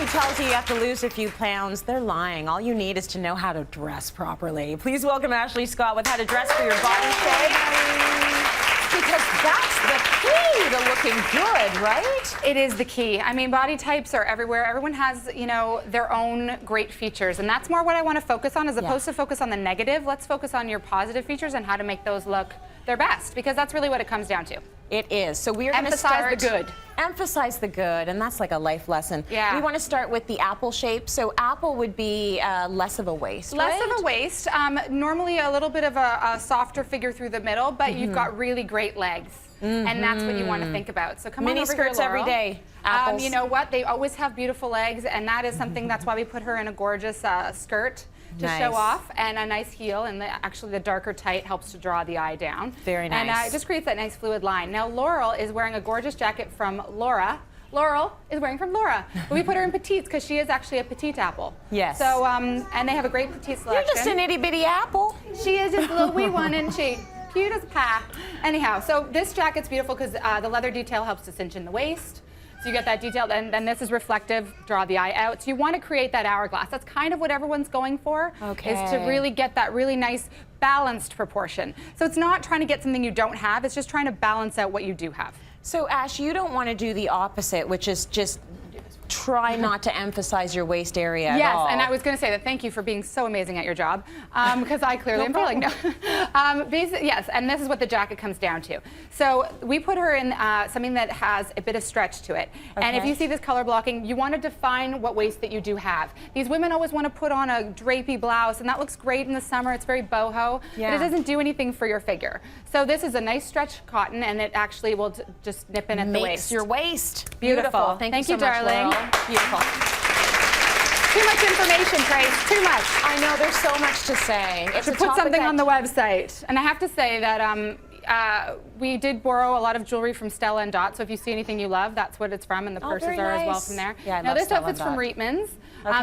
tells you have to lose a few pounds, they're lying. All you need is to know how to dress properly. Please welcome Ashley Scott with how to dress for your body shape. Because that's the key to looking good, right? It is the key. I mean, body types are everywhere. Everyone has, you know, their own great features, and that's more what I want to focus on, as opposed to focus on the negative. Let's focus on your positive features and how to make those look their best, because that's really what it comes down to. It is. So we are going to Emphasize the good. Emphasize the good, and that's like a life lesson. Yeah. We want to start with the apple shape. So apple would be less of a waist, Less right? of a waist. Normally a little bit of a softer figure through the middle, but you've got really great legs. And that's what you want to think about. So come on over here, Mini skirts every day. Apples. You know what? They always have beautiful legs, and that is something. That's why we put her in a gorgeous skirt to show off, and a nice heel. And actually, the darker tight helps to draw the eye down. Very nice. And it just creates that nice fluid line. Now, Laurel is wearing a gorgeous jacket from Laura. Laurel is wearing from Laura. But we put her in petites because she is actually a petite apple. Yes. So, and they have a great petite selection. You're just an itty bitty apple. She is just a little wee one, isn't she? Cute as pie. Anyhow, so this jacket's beautiful because the leather detail helps to cinch in the waist. So you get that detail, and then this is reflective, draw the eye out. So you want to create that hourglass. That's kind of what everyone's going for, is to really get that really nice balanced proportion. So it's not trying to get something you don't have, it's just trying to balance out what you do have. So Ash, you don't want to do the opposite, which is just try not to emphasize your waist area at all. Yes, and I was going to say that thank you for being so amazing at your job, because I clearly am failing now. Yes, and this is what the jacket comes down to. So we put her in something that has a bit of stretch to it. And if you see this color blocking, you want to define what waist that you do have. These women always want to put on a drapey blouse, and that looks great in the summer. It's very boho, but it doesn't do anything for your figure. So this is a nice stretch cotton, and it actually will just nip in at the waist. Makes your waist beautiful. Thank you, so much, darling. Laurel. Beautiful. Too much information, Trace. Too much. I know, there's so much to say. It's to put something on the website. And I have to say that we did borrow a lot of jewelry from Stella and Dot. So if you see anything you love, that's what it's from, and the purses are as well from there. Yeah, now this outfit's from Reitman's.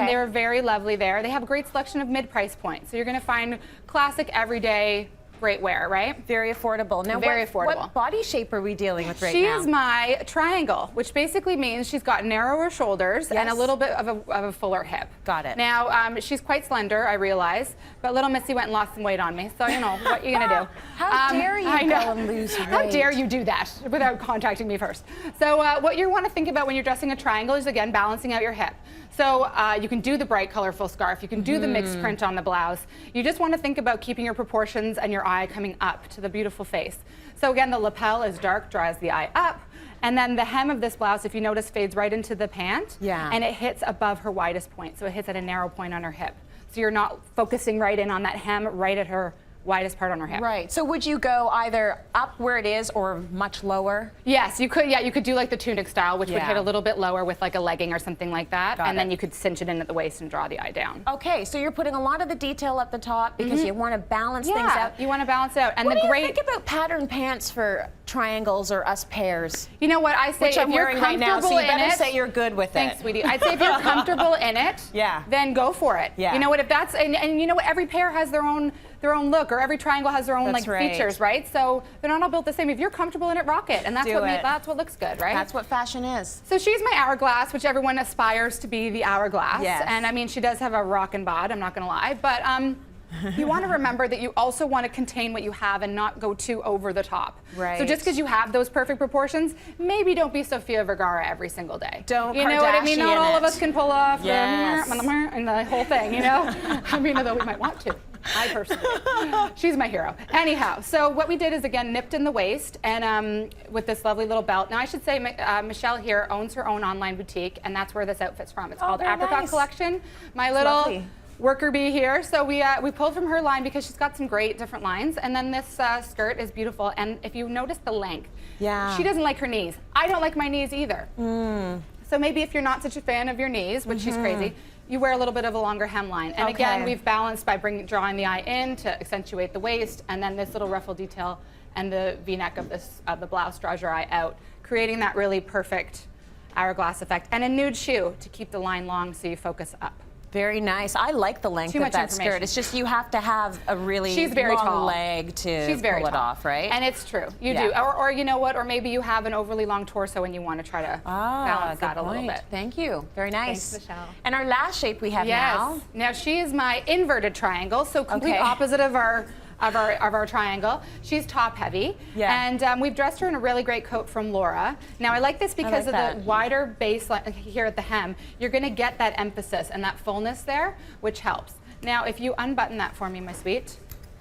They were very lovely there. They have a great selection of mid-price points. So you're going to find classic, everyday, great wear, right? Very affordable. Now, very affordable. What body shape are we dealing with right now? She is my triangle, which basically means she's got narrower shoulders and a little bit of a fuller hip. Got it. Now, she's quite slender, I realize, but little Missy went and lost some weight on me, so you know, what are you gonna do? How dare you go and lose weight? How dare you do that without contacting me first? So what you want to think about when you're dressing a triangle is, again, balancing out your hip. So you can do the bright, colorful scarf. You can do the mixed print on the blouse. You just want to think about keeping your proportions and your eye coming up to the beautiful face. So again, the lapel is dark, draws the eye up. And then the hem of this blouse, if you notice, fades right into the pant. Yeah. And it hits above her widest point. So it hits at a narrow point on her hip. So you're not focusing right in on that hem, right at her widest part on her hip. Right. So would you go either up where it is or much lower? Yes, you could. Yeah, you could do like the tunic style, which would hit a little bit lower with like a legging or something like that. Then you could cinch it in at the waist and draw the eye down. Okay, so you're putting a lot of the detail at the top because you want to balance things out. You want to balance it out. And what do you think about pattern pants for triangles or us pairs? You know what I say? Which I'm wearing right now, so you better say you're good with it. Thanks, sweetie. I'd say if you're comfortable in it, then go for it. You know what? If that's and you know what? Every pair has their own look, or every triangle has their own features, right? So they're not all built the same. If you're comfortable in it, rock it, and that's what looks good, right? That's what fashion is. So she's my hourglass, which everyone aspires to be the hourglass. Yes. And I mean, she does have a rockin' bod, I'm not gonna lie, but you want to remember that you also want to contain what you have and not go too over the top. Right. So just because you have those perfect proportions, maybe don't be Sofia Vergara every single day. Don't You know what I mean? Not all of it. us can pull off Yes. and the whole thing, you know? I mean, although we might want to. I personally do. She's my hero. Anyhow, so what we did is, again, nipped in the waist and with this lovely little belt. Now, I should say Michelle here owns her own online boutique, and that's where this outfit's from. It's called Apricot Collection. My little worker bee here. So we pulled from her line because she's got some great different lines. And then this skirt is beautiful. And if you notice the length, she doesn't like her knees. I don't like my knees either. So maybe if you're not such a fan of your knees, which she's crazy, you wear a little bit of a longer hemline. And again, we've balanced by drawing the eye in to accentuate the waist, and then this little ruffle detail and the V-neck of the blouse draws your eye out, creating that really perfect hourglass effect. And a nude shoe to keep the line long so you focus up. Very nice. I like the length Too of much that information. skirt. It's just you have to have a really She's very long tall. leg to She's very pull it tall. off, right? And it's true. You Yeah. do. Or you know what? Or maybe you have an overly long torso and you want to try to balance that a little bit. Thank you. Very nice. Thanks, Michelle. And our last shape we have Yes. now. Now she is my inverted triangle, so complete Okay. opposite of our triangle. She's top heavy. Yeah. And we've dressed her in a really great coat from Laura. Now I like this because like of that. the wider base here at the hem. You're going to get that emphasis and that fullness there, which helps. Now if you unbutton that for me, my sweet.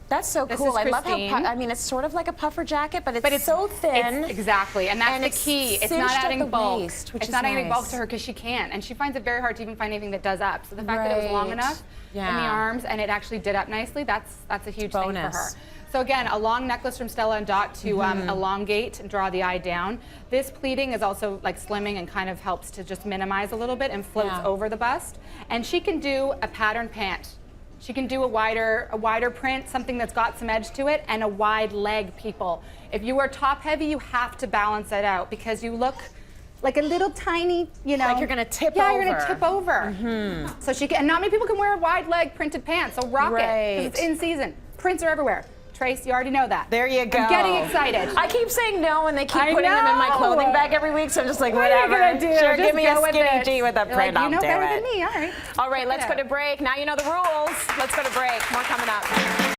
That's so This cool. is I love how, Christine. I mean, it's sort of like a puffer jacket, but it's so thin. Exactly, and that's And the it's key. It's cinched not at adding the bulk. waist, which it's is not adding bulk nice. to her because she can't, and she finds it very hard to even find anything that does up. So the fact that it was long Right. enough in the Yeah. arms and it actually did up nicely, that's a huge thing for Bonus. her. So again, a long necklace from Stella and Dot to elongate and draw the eye down. This pleating is also like slimming and kind of helps to just minimize a little bit and floats Yeah. over the bust. And she can do a pattern pant. She can do a wider print, something that's got some edge to it, and a wide leg, people. If you are top heavy, you have to balance it out because you look like a little tiny, you know. Like you're gonna tip Yeah, over. you're gonna tip over. So she can, and not many people can wear wide leg printed pants, so rock it, 'cause it's Right. in season. Prints are everywhere. Trace, you already know that. There you go. I'm getting excited. I keep saying no, and they keep I putting them in my know. clothing bag every week, so I'm just like, What are you whatever. gonna do? Sure, Just give me a go with skinny it. G with a You're print. like, I'll you know do better it. than me, all right. All right, let's Yeah. go to break. Now you know the rules. Let's go to break. More coming up.